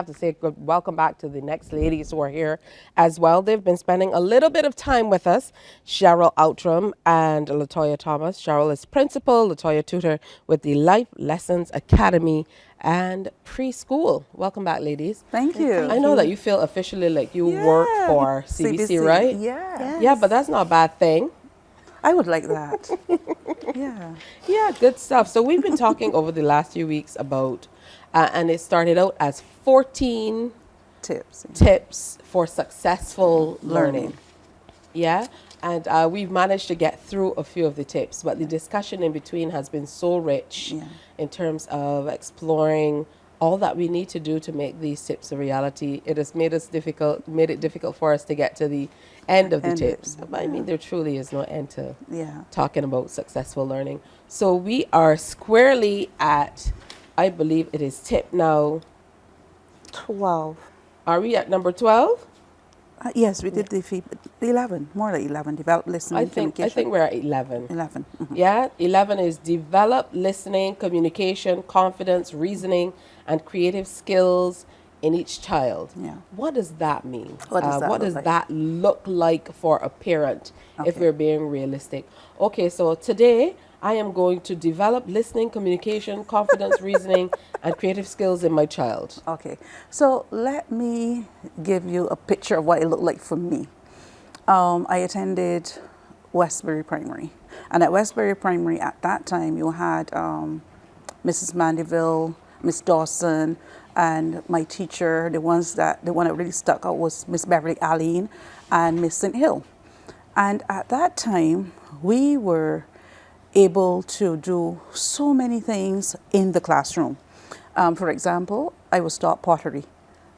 have to say good welcome back to the next ladies who are here as well. They've been spending a little bit of time with us, Cheryl Outram and Latoya Thomas. Cheryl is principal, Latoya tutor with the Life Lessons Academy and preschool. Welcome back, ladies. Thank you. I know that you feel officially like you work for CBC, right? Yeah. Yeah, but that's not a bad thing. I would like that. Yeah. Yeah, good stuff. So we've been talking over the last few weeks about, and it started out as 14 tips for successful learning. Yeah, and we've managed to get through a few of the tips, but the discussion in between has been so rich in terms of exploring all that we need to do to make these tips a reality. It has made it difficult for us to get to the end of the tips. But I mean, there truly is no end to talking about successful learning. So we are squarely at, I believe it is tip now 12. Are we at number 12? Yes, we did the 11, more like 11, develop listening I think we're at 11. 11. Yeah, 11 is develop listening, communication, confidence, reasoning, and creative skills in each child. Yeah. What does that mean? What does that look like for a parent if we're being realistic? Okay, so today I am going to develop listening, communication, confidence, reasoning, and creative skills in my child. Okay, so let me give you a picture of what it looked like for me. I attended Westbury Primary, and at Westbury Primary at that time you had Mrs. Mandeville, Miss Dawson, and my teacher. The one that really stuck out was Miss Beverly Allen and Miss St. Hill. And at that time we were able to do so many things in the classroom. For example, I was taught pottery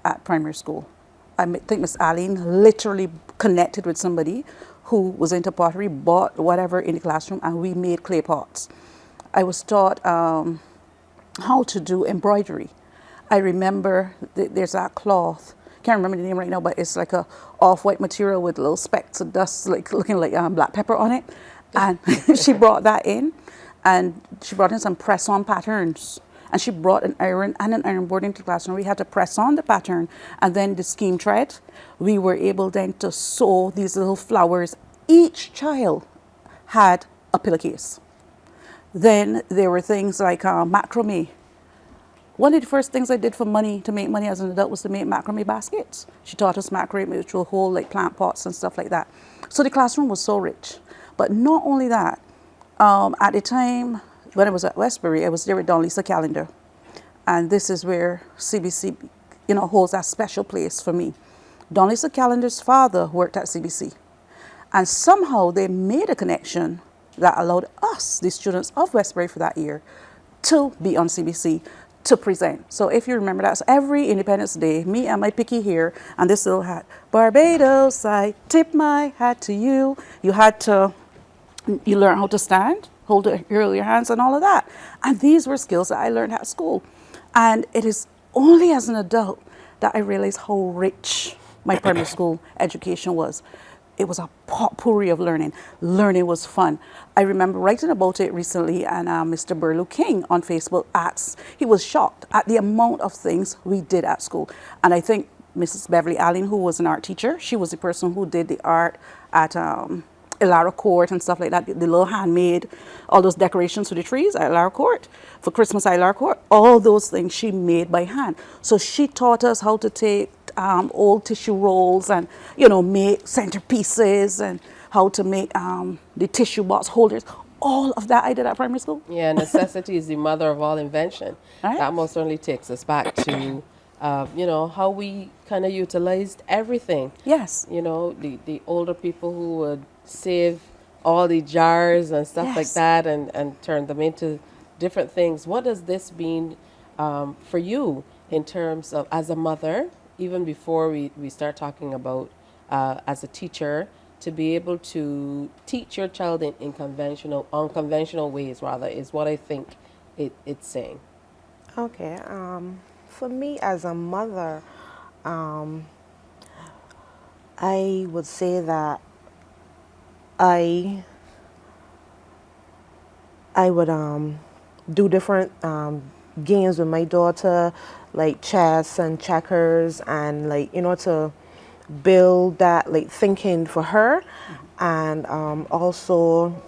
at primary school. I think Miss Allen literally connected with somebody who was into pottery, bought whatever in the classroom, and we made clay pots. I was taught how to do embroidery. I remember there's that cloth, can't remember the name right now, but it's like a off-white material with little specks of dust, like looking like black pepper on it. And she brought that in, and she brought in some press-on patterns. And she brought an iron and an iron board into the classroom. We had to press on the pattern, and then the scheme thread. We were able then to sew these little flowers. Each child had a pillowcase. Then there were things like macrame. One of the first things I did for money, to make money as an adult, was to make macrame baskets. She taught us macrame, which will hold like plant pots and stuff like that. So the classroom was so rich. But not only that, at the time when I was at Westbury, I was there with Don Lisa Callender. And this is where CBC, holds that special place for me. Don Lisa Callender's father worked at CBC. And somehow they made a connection that allowed us, the students of Westbury for that year, to be on CBC, to present. So if you remember that, so every Independence Day, me and my picky hair and this little hat, Barbados, I tip my hat to you. You learn how to stand, hold your hands and all of that. And these were skills that I learned at school. And it is only as an adult that I realized how rich my primary school education was. It was a potpourri of learning. Learning was fun. I remember writing about it recently, and Mr. Burlew King on Facebook he was shocked at the amount of things we did at school. And I think Mrs. Beverly Allen, who was an art teacher, she was the person who did the art at Elara Court and stuff like that, the little handmade, all those decorations for the trees at Elara Court, for Christmas at Elara Court, all those things she made by hand. So she taught us how to take old tissue rolls and, make centerpieces, and how to make the tissue box holders. All of that I did at primary school. Yeah, necessity is the mother of all invention. Right? That most only takes us back to how we kind of utilized everything. Yes. The older people who would save all the jars and stuff like that and turn them into different things. What does this mean for you in terms of, as a mother, even before we start talking about as a teacher, to be able to teach your child in unconventional ways, rather, is what I think it's saying. Okay. For me as a mother, I would say that I would do different games with my daughter, like chess and checkers, and like, you know, to build that like thinking for her. And also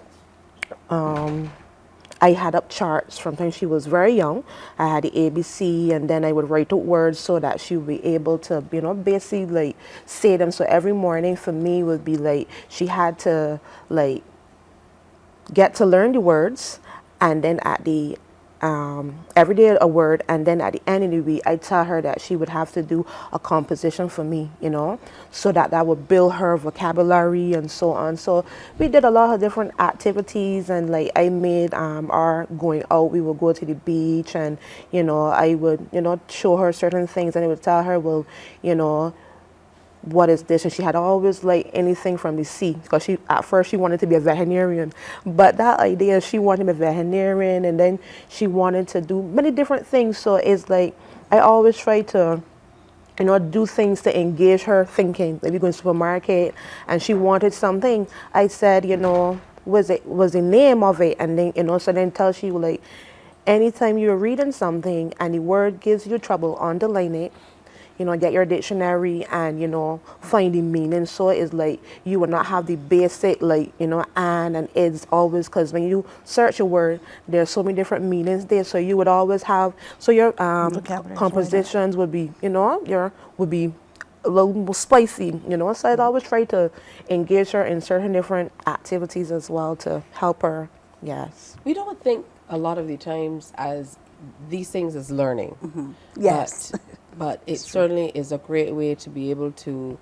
I had up charts from when she was very young. I had the ABC, and then I would write out words so that she would be able to, you know, basically like say them. So every morning for me would be like she had to like get to learn the words, and then at the every day a word, and then at the end of the week I tell her that she would have to do a composition for me, you know, so that that would build her vocabulary and so on. So we did a lot of different activities, and like I made our going out, we would go to the beach, and you know, I would, you know, show her certain things, and I would tell her, well, you know, what is this? And she had always like anything from the sea, because she at first she wanted to be a veterinarian, but that idea, she wanted to be a veterinarian, and then she wanted to do many different things. So it's like I always try to, you know, do things to engage her thinking. Like we go to the supermarket and she wanted something, I said, you know, was the name of it, and then, you know, so then tell she like, anytime you're reading something and the word gives you trouble, underline it, you know, get your dictionary and, you know, find the meaning. So it's like you will not have the basic, like, you know, and it's always, because when you search a word, there's so many different meanings there. So you would always have, so your compositions would be, you know, would be a little more spicy, you know. So I'd always try to engage her in certain different activities as well to help her. Yes. We don't think a lot of the times as these things as learning. Yes. But it certainly is a great way to be able to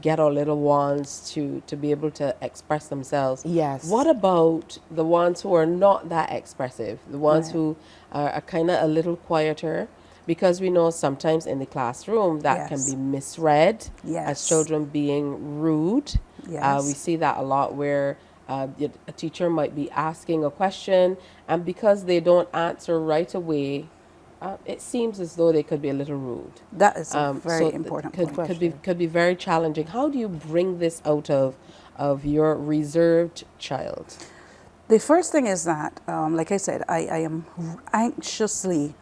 get our little ones to be able to express themselves. Yes. What about the ones who are not that expressive, the ones Right. who are kind of a little quieter? Because we know sometimes in the classroom that can Yes. be misread as Yes. children being rude. Yes. We see that a lot where a teacher might be asking a question, and because they don't answer right away, it seems as though they could be a little rude. That is a very So important could point. could be very challenging. How do you bring this out of your reserved child? The first thing is that, like I said, I am anxiously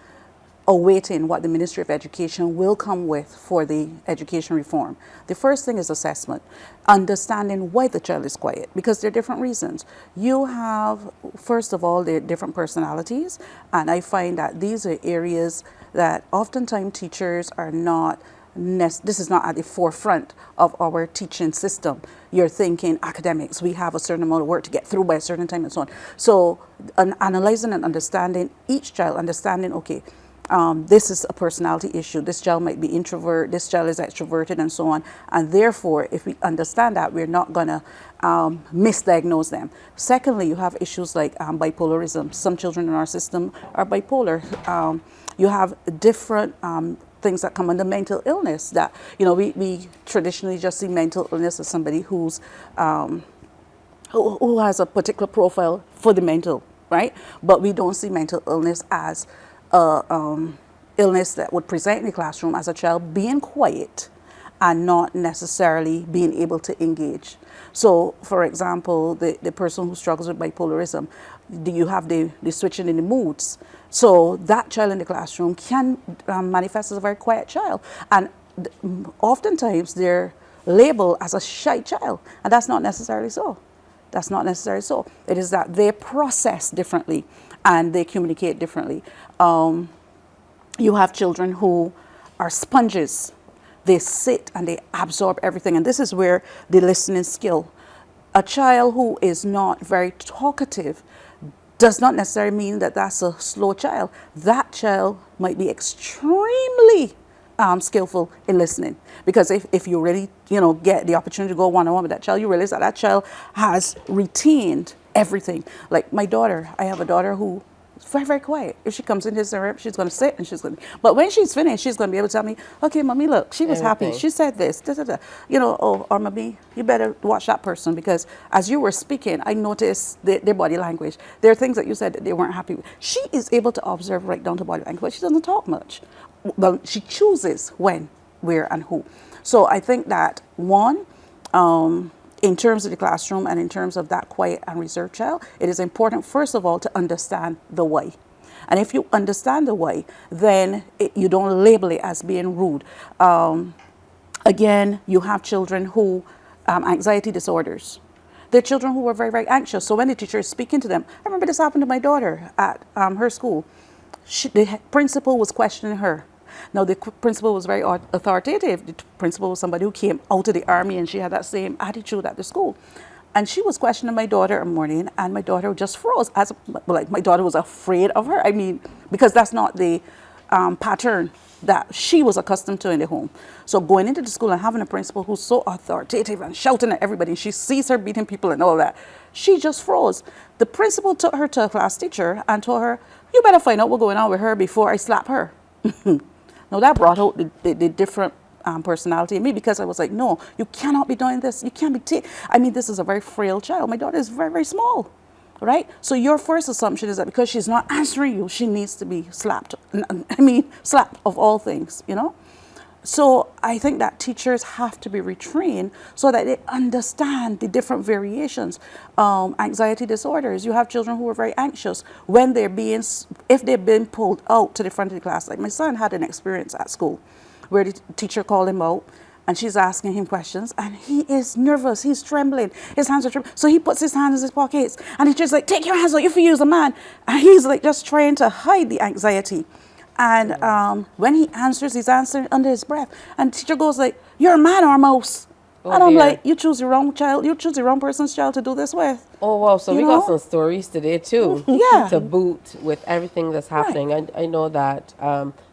awaiting what the Ministry of Education will come with for the education reform. The first thing is assessment, understanding why the child is quiet, because there are different reasons. You have, first of all, the different personalities, and I find that these are areas that oftentimes teachers are not this is not at the forefront of our teaching system. You're thinking academics, we have a certain amount of work to get through by a certain time and so on. So analyzing and understanding each child, understanding, okay, this is a personality issue. This child might be introvert, this child is extroverted and so on. And therefore, if we understand that, we're not going to misdiagnose them. Secondly, you have issues like bipolarism. Some children in our system are bipolar. You have different things that come under mental illness that, you know, we traditionally just see mental illness as somebody who's who has a particular profile for the mental, right? But we don't see mental illness as a illness that would present in the classroom as a child being quiet and not necessarily being able to engage. So, for example, the person who struggles with bipolarism, do you have the switching in the moods? So that child in the classroom can manifest as a very quiet child. And oftentimes they're labeled as a shy child, and that's not necessarily so. That's not necessarily so. It is that they process differently and they communicate differently. You have children who are sponges. They sit and they absorb everything. And this is where the listening skill. A child who is not very talkative does not necessarily mean that that's a slow child. That child might be extremely skillful in listening, because if you really, you know, get the opportunity to go one-on-one with that child, you realize that that child has retained everything. Like my daughter, I have a daughter who is very, very quiet. If she comes into the room, she's going to sit and she's going to, but when she's finished, she's going to be able to tell me, okay, mommy, look, she was happy. Everything. She said this, da, da, da. You know, oh, or mommy, you better watch that person, because as you were speaking, I noticed their body language. There are things that you said that they weren't happy with. She is able to observe right down to body language, but she doesn't talk much. Well, she chooses when, where, and who. So I think that one, in terms of the classroom and in terms of that quiet and reserved child, it is important, first of all, to understand the why. And if you understand the why, then you don't label it as being rude. Again, you have children who, anxiety disorders. They're children who were very, very anxious. So when the teacher is speaking to them, I remember this happened to my daughter at her school. The principal was questioning her. Now, the principal was very authoritative. The principal was somebody who came out of the army, and she had that same attitude at the school. And she was questioning my daughter one morning, and my daughter just froze. Like, my daughter was afraid of her. I mean, because that's not the pattern that she was accustomed to in the home. So going into the school and having a principal who's so authoritative and shouting at everybody, and she sees her beating people and all that, she just froze. The principal took her to a class teacher and told her, you better find out what's going on with her before I slap her. Now that brought out the different personality in me, because I was like, no, you cannot be doing this. You can't be I mean, this is a very frail child. My daughter is very, very small, right? So your first assumption is that because she's not answering you, she needs to be slapped. I mean, slapped of all things, you know? So I think that teachers have to be retrained so that they understand the different variations. Anxiety disorders, you have children who are very anxious when if they're being pulled out to the front of the class. Like my son had an experience at school where the teacher called him out and she's asking him questions and he is nervous, he's trembling, his hands are trembling. So he puts his hands in his pockets and the teacher's like, take your hands out, you feel you're a man. And he's like just trying to hide the anxiety. And when he answers, he's answering under his breath. And the teacher goes like, you're a man or a mouse? Oh, and I'm dear. like, you choose the wrong child. You choose the wrong person's child to do this with. Oh, wow. So we got some stories today, too. Yeah. To boot with everything that's happening. Right. I know that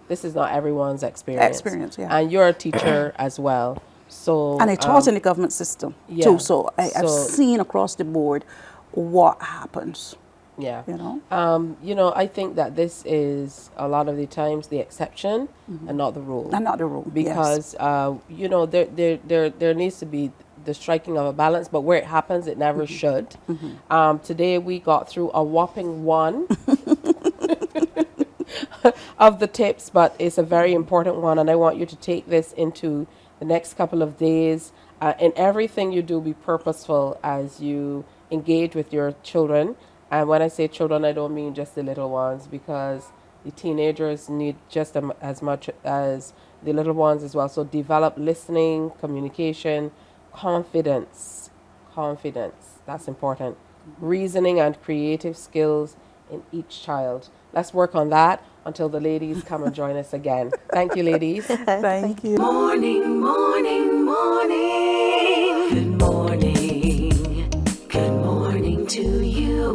this is not everyone's experience. Yeah. And you're a teacher as well. So and I taught in the government system, too. So I've seen across the board what happens. Yeah. You know, I think that this is a lot of the times the exception and not the rule. And not the rule. Because there needs to be the striking of a balance, but where it happens, it never should. Today we got through a whopping 1 of the tips, but it's a very important one, and I want you to take this into the next couple of days. In everything you do, be purposeful as you engage with your children. And when I say children, I don't mean just the little ones, because the teenagers need just as much as the little ones as well. So develop listening, communication, confidence. That's important. Reasoning and creative skills in each child. Let's work on that until the ladies come and join us again. Thank you, ladies. Thank you. Morning, morning, morning.